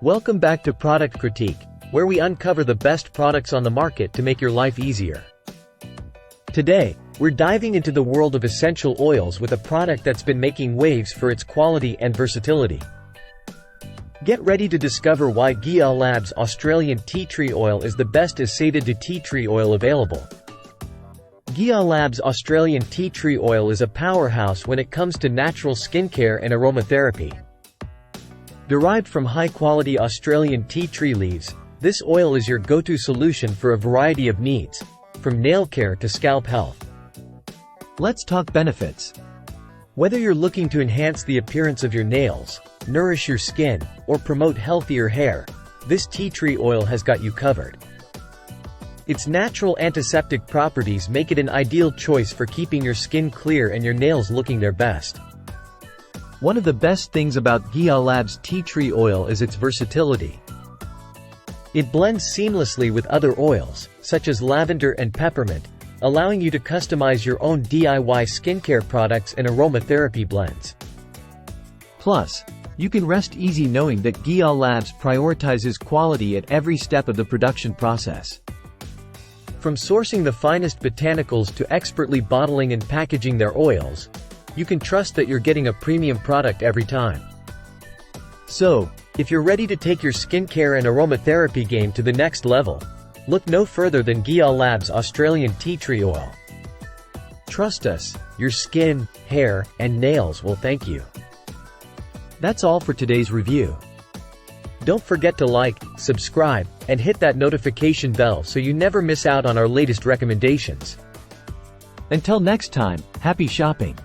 Welcome back to Product Critique, where we uncover the best products on the market to make your life easier. Today, we're diving into the world of essential oils with a product that's been making waves for its quality and versatility. Get ready to discover why GL Labs Australian Tea Tree Oil is the best Aceite tea tree oil available. GL Labs Australian Tea Tree Oil is a powerhouse when it comes to natural skincare and aromatherapy. Derived from high-quality Australian tea tree leaves, this oil is your go-to solution for a variety of needs, from nail care to scalp health. Let's talk benefits. Whether you're looking to enhance the appearance of your nails, nourish your skin, or promote healthier hair, this tea tree oil has got you covered. Its natural antiseptic properties make it an ideal choice for keeping your skin clear and your nails looking their best. One of the best things about GL Labs tea tree oil is its versatility. It blends seamlessly with other oils, such as lavender and peppermint, allowing you to customize your own DIY skincare products and aromatherapy blends. Plus, you can rest easy knowing that GL Labs prioritizes quality at every step of the production process. From sourcing the finest botanicals to expertly bottling and packaging their oils, you can trust that you're getting a premium product every time. So, if you're ready to take your skincare and aromatherapy game to the next level, look no further than GL Labs Australian Tea Tree Oil. Trust us, your skin, hair, and nails will thank you. That's all for today's review. Don't forget to like, subscribe, and hit that notification bell so you never miss out on our latest recommendations. Until next time, happy shopping!